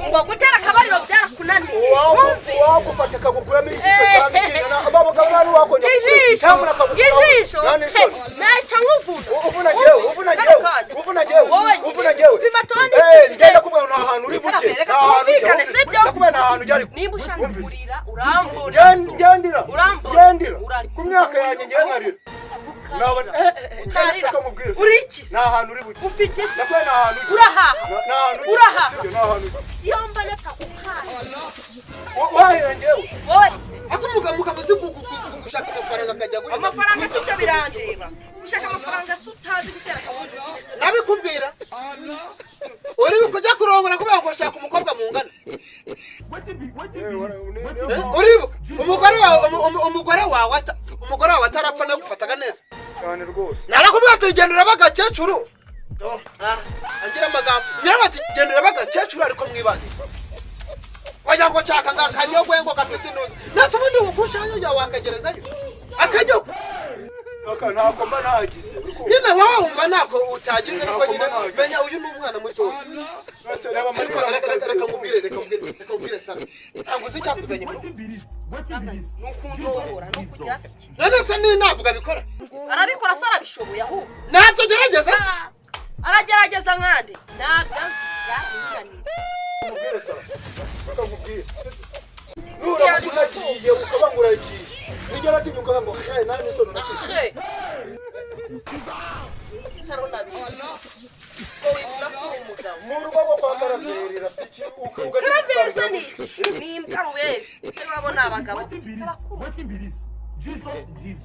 ngo gutera akabariro byarakunaniye wagufata kagukuramo ijisho cyane ababo kabari wakonye ijisho nahita nkuvuna uvuna jewe ngenda kubona nta hantu uri burye nta hantu ndakubona nta hantu ujya niba ushaka kurira urambura gendira ku myaka yanjye ngiye nkarira utarira uriki nta hantu uri burye ufite ndakubona nta hantu uraha iyo mbana takumpaye wahengewe akumuga mukavuze gushaka amafaranga akajya guri amafaranga sibyo birandeba ushaka amafaranga sutazi gutera akabundi nabikubwira uri kujya kurongora kubera ngo shaka umukobwa mungana umugore wawe atarapfa no gufataga neza cyane rwose narakubwira ati gendera bagakecuru angira amagambo nyabati gendera bagakecuru ariko mwibane wajya ngo chaka ngakanyogwe ngo gafite intuzi nase ubundi ukushayo ya wakagerezayo akajyo ntako mba nagize nyine wowe umva nako utagize ko nyine menya uyu n'umwana muto reka ngubwire sana ntabwo uzi icyakuzanye none se ni ntabwo abikora arabikora se arabishoboye ahubwo ntabyo gerageza se aragerageza nkande ntabwo yarananiye umubwire sana bakakubwira nuragiye ukabanguragiye nigera atinyuka ngo shaye nani sono nafite mu rugo rwo kwa Karaveri rafiki Karaveri ni imbwa urabona abagabo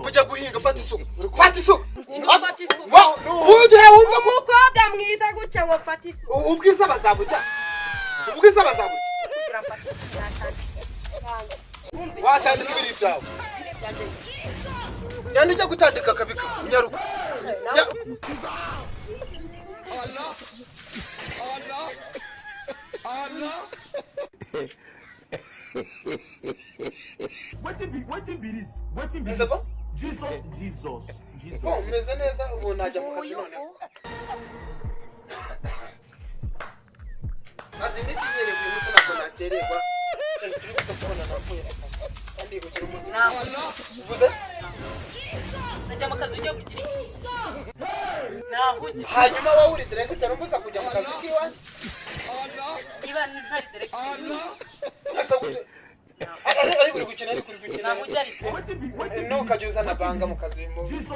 kujya guhinga fata isuku ujye wumva ko umukobwa mwiza gutya ngo fata isuku ubwiza bazabujya kugira fata watandika ibiri byawe yandi ujya gutandika kabika nyaruka What Jesus. Oh, meze neza umuntu ajya mu kazi none. Azi misi nyere buri munsi nako nakererwa. Cyane turi kubona nakuye akazi. Kandi ugira umuzima. Uvuze? Najya mu kazi ujye kugira naho hanyuma wowe uri director umbuza kujya mu kazi kiwanje. Niba ntari director. Ari kuri gukina no kajuza na banga mu kazi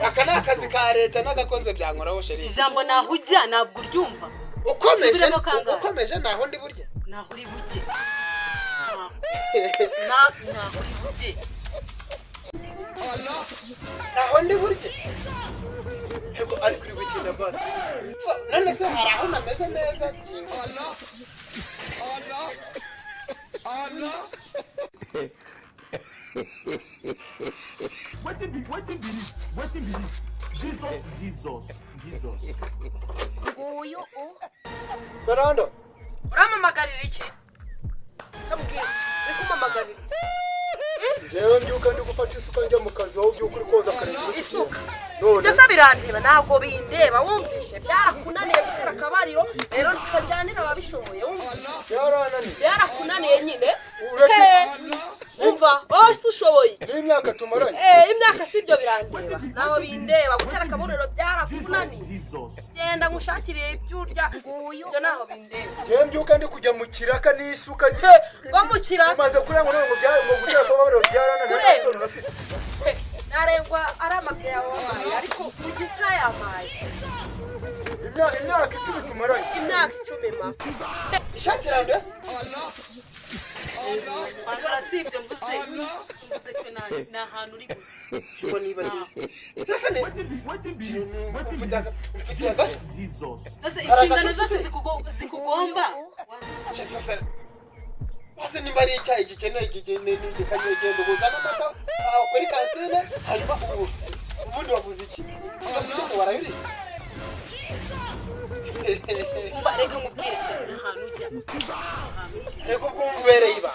aka na kazi ka leta nagakoze byankoraho sheri ijambo nahujya nabwo uryumva ukomeje naho ndi burye naho uri burye naho uri burye naho ndi burye hego ari kuri gukina basi so none se araho nameze neza kingo What be this? Jesus. Uyu Fernando. Uramamagarira iki? Kabwira, nikumamagarira. Jewe mbyuka ndi gufata isuka njya mu kazi waho ubyuka uri koza karindwi. Isuka. Ndasa birandeba ntabwo bindeba wumvishe byarakunaniye gutera akabariro rero tukajyanira ababishoboye wumvishe. Byarakunaniye nyine. Umva, ushoboye. Ni imyaka tumaranye. Imyaka sibyo birandeba. Naho bindeba gutera akabariro byarakunaniye. Genda ngushakire ibyurya nguyu. Byo naho bindeba. Jewe mbyuka ndi kujya mu kiraka n'isuka nje. Bamukira. Umaze kurenga none ngo gutera akabariro byarana nta soni nafite. Narengwa aramagaya wabaye ariko ugita yamaye. Imyaka 10 tumaranye. Imyaka 10 ma. Ishatira ndese? Andora sibyo mvuze cyo na hantu uri gute. Ngo niba nasa ne mfitiye gashi nasa inshingano zose zikugomba Jesus wase nimba ari icyayi gikeneye kanyegendo kuzana amata kuri kantine hanyuma ubundi wavuze iki ngo warayuri reka mubwire se ahantu ujya reka kumbereye iba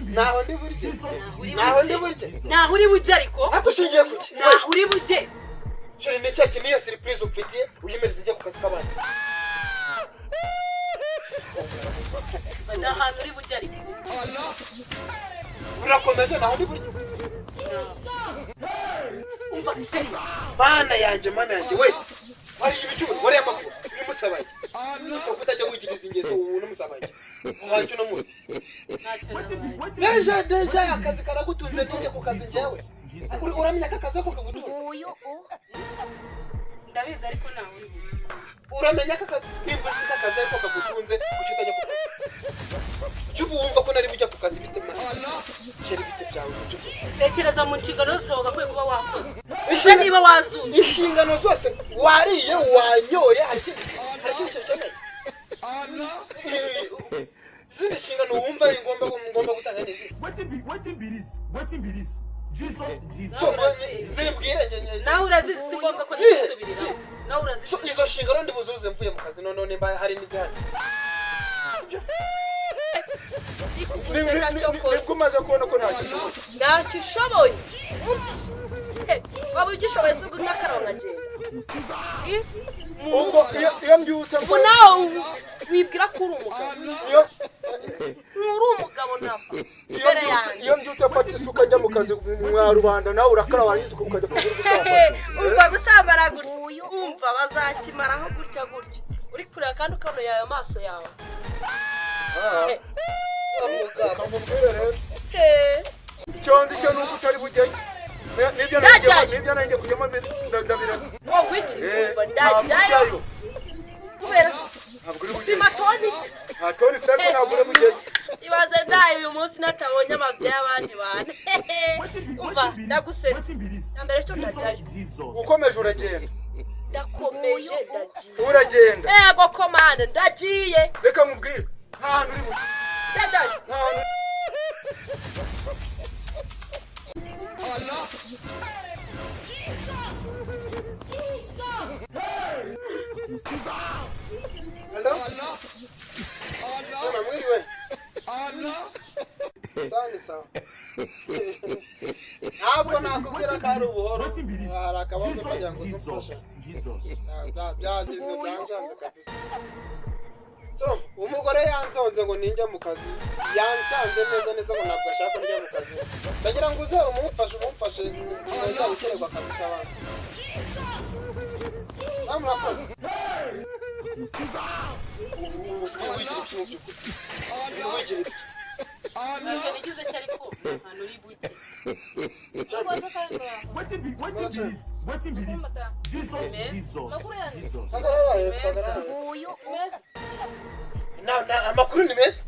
naho ndi burye naho ndi burye naho uri bujye ariko akushingiye kuki naho uri bujye shuri ni cyaki niyo surprise ufitiye uyimereze njye ku kazi kabandi nahantu uri bujye ariko urakomeje naho ndi burye umva sesa mana yanjye we ari ibicuru wari amakuru nimusabaye utajya wigiriza ingeso ubu n'umusabaye wacu no muzi deja akazi karagutunze n'inge ku kazi njyewe uramenya akazi ko kagutunze ndabizi ariko nawe uri bujye uramenya akazi nimba uzi akazi ko kagutunze kuki utajya ku kazi cyuvu wumva ko nari bujya ku kazi bite sheri bite byawe tekereza mu nshingano zose wagakwiye kuba wakoze niba wazuye inshingano zose wariye wanyoye hari ikintu cyemeye zindi nshingano wumva ari ngomba gutanga n'izi Waiting be this. Jesus. zimbwire nawe urazizi si ngombwa ko nisubirira nawe urazizi izo nshingano ndibuzuze mvuye mu kazi none nimba hari n'izihari nibwo umaze kubona ko ntacyo ushoboye waba ugishoboye se ugumya akaronka ngenda ubwo iyo mbyutse ubu nawe wibwira ko uri umugabo uri umugabo ntabwo imbere yanjye iyo mbyutse afata isuka njya mu kazi mwa rubanda nawe urakara warangiza ukajya kugura ubusambanyi umva gusambara gutya umva bazakimaraho gutya uri kureba kandi ukanuye ayo maso yawe kamubwire rero icyo nzi cyo nuko utari bujyayo nibyo nanjye kujyamo ndabireka wowe iki umva ndajyayo kubera ntabwo uri upima toni nta toni ufite ariko ntabwo uri bujyayo ibaze ndaye uyu munsi natabonye amabya y'abandi bantu umva ndagusetse mbere cyo ndajyayo ukomeje uragenda ndakomeje ndagiye uragenda yego komanda ndagiye reka mubwire nta hantu uri bujye ndajyayo nta hantu Hello? Mama mwiriwe? Sawa. Ntabwo nakubwira ko ari ubuhoro. Hari akabazo kugira ngo dufashe. Byagize byanjanze kabisa. So, umugore yanzonze ngo ninjya mu kazi. Yancanze neza ngo ntabwo ashaka kujya mu kazi. Ndagira ngo uze umumfashe neza ukererwa akazi kabandi. Murakoze. ntacyo nigize cyari ko ahantu uri bujye Waiting be this. Jesus. Amakuru ni meza.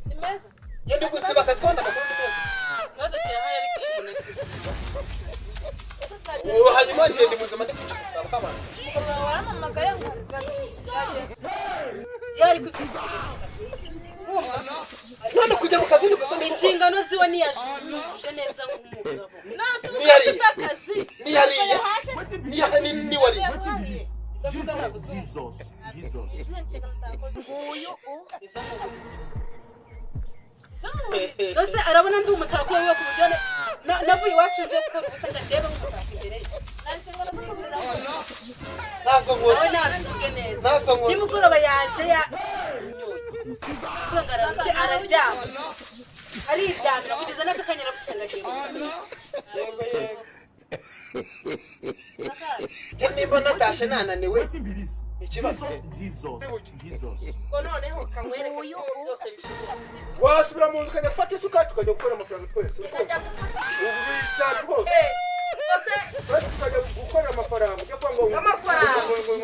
Iyo ndi gusiba akazi kandi amakuru ni meza. maze cyahari ariko hanyuma ngende muzima ndi kwica akazi k'abantu. Umugabo waramamagaye ngo yari kwifasha none kujya mu kazi ni gusa inshingano ziwe niyajuje neza nk'umugabo niyariye Dose arabona ndi umutako we ku buryo navuye iwacu nje gukora ubusa ndeba nk'umutako imbere ye nanshingana kumubwira nazo ngo nawe nabivuge neza nimugoroba yaje kwihagararishye araryama ariryamira kugeza n'ako kanyara gusengagiye nimba natashe nananiwe ikibazo ngo noneho kamwereke ko byose bishoboka wasubira mu nzu ukajya gufata isuka tukajya gukora amafaranga twese ubu bicyane rwose twese tukajya gukorera amafaranga ujya kuba ngo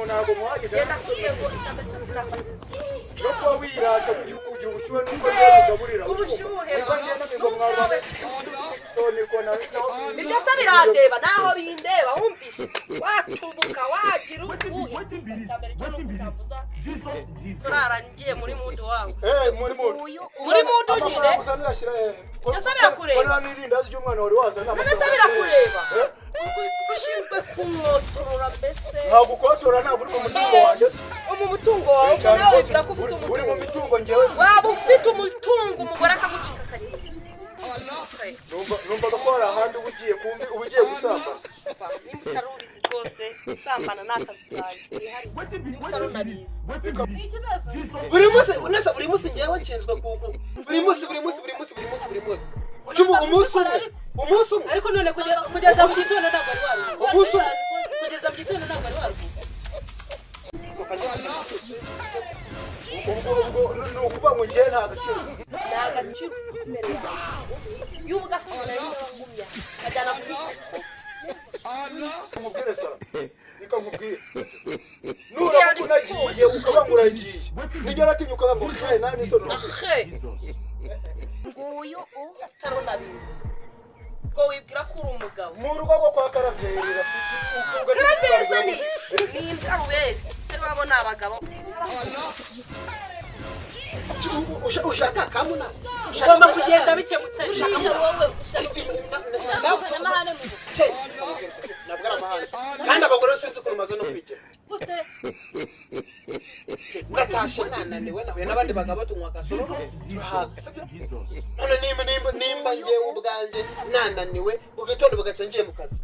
ntabwo muhageze no kuba wirata kugira ubushyuhe n'uko ugaburira ubushyuhe ngo mwarwane ibyo se birandeba naho bindeba wumvishe watubuka wagira ubuhe turarangiye muri mudu wawe muri mudu nyine ibyo se birakureba n'irindazi ry'umwana wari wazana none se birakureba ushinzwe kumwotorora mbese ntabwo ukotora ntabwo uri mu mutungo wanjye se mu mutungo wawe nawe wibwira ko ufite uri mu umutungo mitungo njyewe waba ufite umutungo umugore akagucika akagize numvaga ko hari ahandi uba ugiye gusambana nimba utari ubizi rwose gusambana ni akazi kanjye nimba utari unabizi buri munsi njyewe nshinzwe kuko buri munsi umunsi umwe ariko none kugeza mu gitondo ntabwo ari waruhuka kugeza mu gitondo ntabwo ari waruhuka ubwo ni ukuvuga ngo njyewe nta gaciro imbere yawe iyo uvuga ko umuntu ari ngumya ajyana muri umubwire sara reka nkubwire nuramuka unagiye ukaba ngo uragiye nigera atinyuka ngo shaye nani isono nguyu utarunabizi ngo wibwira ko uri umugabo mu rugo rwo kwa karaveri karaveri se ni imbaruberi urabona abagabo ushaka kamuna ugomba kugenda bikemutse wowe ushaka amahane mu nabwo amahane kandi abagore sinzi ukuntu maze no kwigira gute natashe nananiwe nahuye n'abandi bagabo tunywa gasoro turahaga none nimba njyewe ubwanjye nananiwe ugitondo bugaca ngiye mu kazi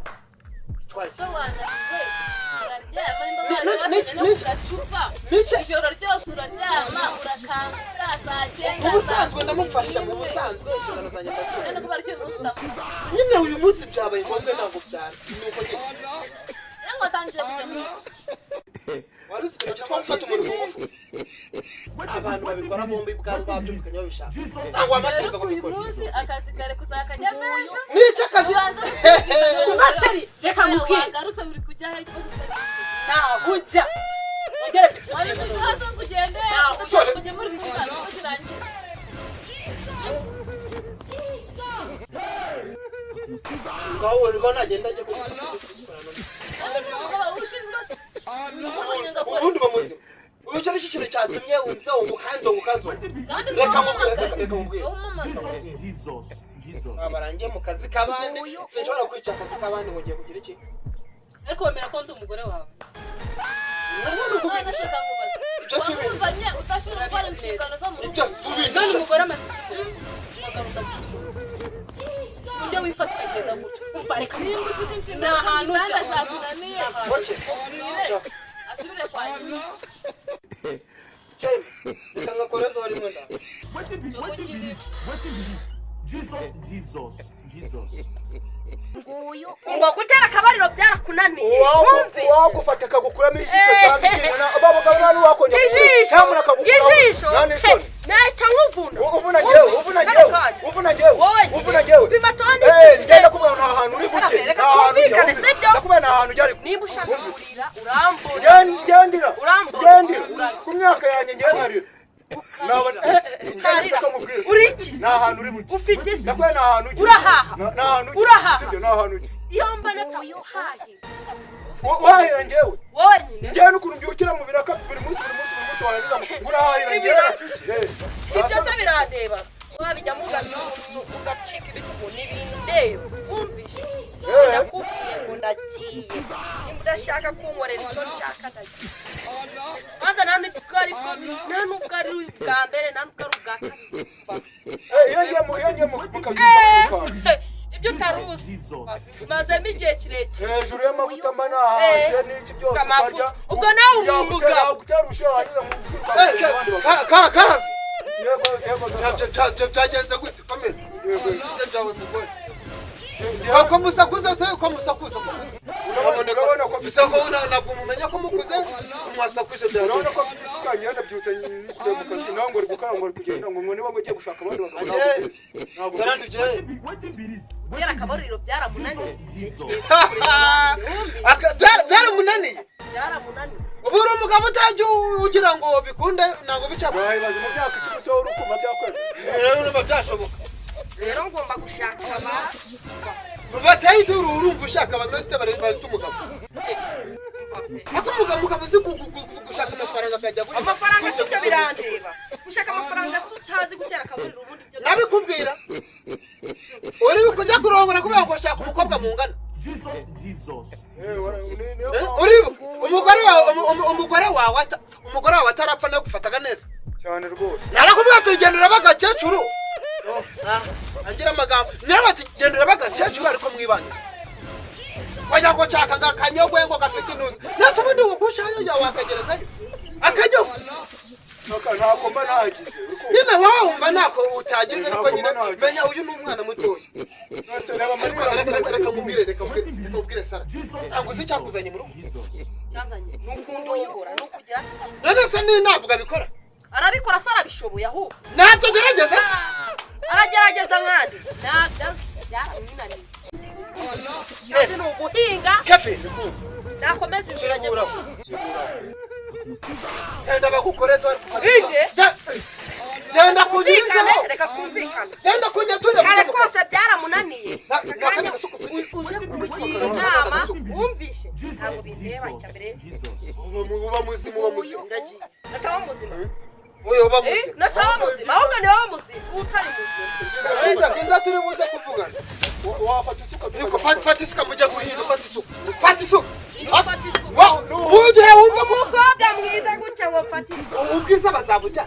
so wananiwe uraryama ijoro ryose uraryama urakanga saa cyenda mu busanzwe ndamufasha mu busanzwe inshingano zanjye none kuba ari cyo umusitafu nyine uyu munsi byabaye ngombwa ntabwo byari nuko cyangwa atangiye kujya mu wari uzi ikintu cyangwa mfata umurimo mufu abantu babikora bombi bwari babyumvikanye babishaka ntabwo wamategeza ko uyu bikora munsi akazi kare kuzakajya menshi n'icyo akazi kumaseri reka mubwire wagarutse uri kujya he ntaho ujya ugere wari bisubire kujya hasi ngo ugende kujya muri bisigaye kuko kirangiye ngaho rero nagenda ajya ubundi bamuzi ubu cyo nicyo kintu cyatumye unzaho ngukanzo reka mubwire barangiye mu kazi k'abandi sinshobora kwica akazi k'abandi ngo ngiye kugira iki ariko wemera ko ndi umugore wawe none shaka mubaza wamuzanye utashobora gukora inshingano zo mu rugo ibyo subi none umugore amaze ujya wifata ukagenda gutyo umva reka nimba ufite inshingano zo mu gitanda cyakunaniye ubwire asubire kwa nyuma cyane reka ngakora zo harimo nda Jesus. ngo gutera akabariro byarakunaniye wumve wagufata akagukuramo ijisho cyangwa ikintu abagabo nani wakongera ijisho nahita nkuvuna uvuna njyewe bimatoni ngenda kubona nta hantu uri bujye reka twumvikane sibyo ndakubona nta hantu ujya ariko niba ushaka kurira urambura gendira ku myaka yanjye ngiye nkarira uri iki nta hantu uri bujye ufite isi ndakubona nta hantu ujya urahaha sibyo nta hantu ujya iyo mbona ko uhahe wahera njyewe wowe nyine njyewe n'ukuntu mbyukira mu biraka buri munsi warangiza urahahira njyewe ibyo se birandeba wabijya mugamye ugacika ibitugu n'ibindeba wumvishe ndakubwiye ngo ndagiye nimba udashaka kunkorera icyo nshaka ndagiye maze nta nubwo ari bwa mbere nta nubwo ari ubwa kabiri iyo ngiye mu kazi ibyo utaruzi mazemo igihe kirekire hejuru y'amavuta mba nahaje n'iki byose ukarya ubwo nawe uri umugabo gutera ushaho hanyura mu karavi yego byagenze gute komera ibyo byawe mugore ko musakuza se ko musakuza urabona ko mfise ko ntabwo mumenya ko mukuze mwasakuje urabona ko mfite isuka ngenda byutse kujya mu kazi nawe ngo uri gukora ngo uri kugenda ngo niba mugiye gushaka abandi bakabona ntabwo sarandi je kubera akabariro byaramunaniye byaramunaniye ubu uri umugabo utajya ugira ngo bikunde ntabwo bicamo wahibaza mu myaka icumi se wari ukumva byakwera rero niba byashoboka rero ngomba gushaka bateye iduru urumva ushaka abadafite barita umugabo ese umugabo uzi gushaka amafaranga akajya gutya amafaranga sibyo birandeba gushaka amafaranga utazi gutera akabariro ubundi byo nabikubwira uri kujya kurongora kubera ngo ushaka umukobwa mungana Jesus. umugore wawe atarapfa no gufataga neza cyane rwose. narakubwira ati gendera bagakecuru angira amagambo nabati gendera bagakecuru ariko mwibanye wajya ko cyaka ngakanyogwe ngo gafite intuzi nase ubundi ugushayo ya wakagereza akanyo ntako mba nagize nyine wowe wumva ntako utagize ariko nyine menya uyu ni umwana mutoya reka mubwire Sara ntabwo uzi icyakuzanye mu rugo n'ukundi uyobora n'ukugira none se ni ntabwo abikora arabikora se arabishoboye ahubwo ntabyo gerageza aragerageza nkandi byaramwinaniye yaje ni uguhinga kefe nakomeza inzira njye genda bagukoreza genda kumvikane reka kumvikane genda kujya tujya kare kose byaramunaniye uje kumugira inama wumvishe ntabwo bindeba icyambere uba muzima ndagiye nataba muzima oyo uba muzima nataba muzima ahubwo ni wowe muzima utari muzima kinza turi buze kuvugana wafata isuka fata isuka mujya guhinga fata isuka Ugiye wumva ko umukobwa mwiza gutya wo fatisa. Ubwiza bazabujya.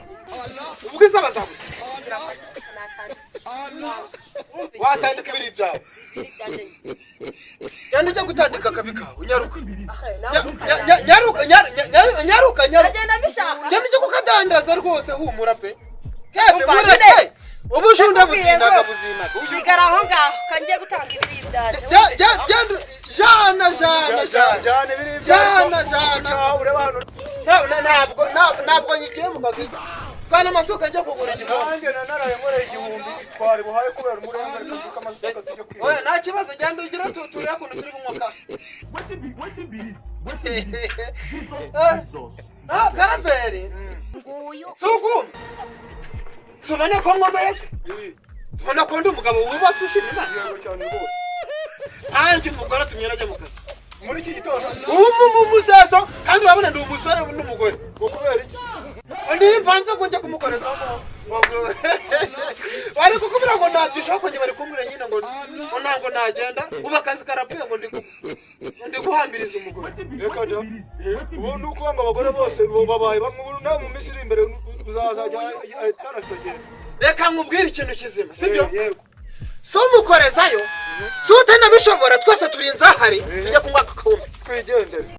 Watandika ibiri byawe. Yandi ujya gutandika kabika unyaruka. Nyaruka. Agenda bishaka. Yandi ujya kukadandaza rwose humura pe. Hefe murate. Ubujunda buzinaga. Sigara aho ngaho kangiye gutanga ibiri byaje. Jana ntabwo nyigiye mu kazi kana masuka njye kugura igihumbi nanjye naraye nkore igihumbi twari buhaye kubera umurenga reka amasuka tujye kwiga oya nta kibazo genda ugira turi hakuno turi kumwaka Waiting be this. Jesus. Karaveri Nguyu suku subane ko ngoma yese subane ko ndi umugabo wubatse ushimye Imana cyane rwose anje umugore atunyera mu kazi muri iki gitondo umusaso kandi urabona ndi umusore n'umugore ukubera iki ndi banza kujya kumukoreza bari kukubwira ngo ntabyishaka kujya bari kumbwira nyine ngo ntabwo nagenda ubu akazi karapfuye ngo ndi guhambiriza umugore reka da ubu ni uko abagore bose babaye bamwe nawe mu minsi iri imbere uzazajya cyarasogera reka nkubwire ikintu kizima sibyo yego so umukorezayo so utanabishobora twese turi inzahari tujya kunywa akakumbi twigendere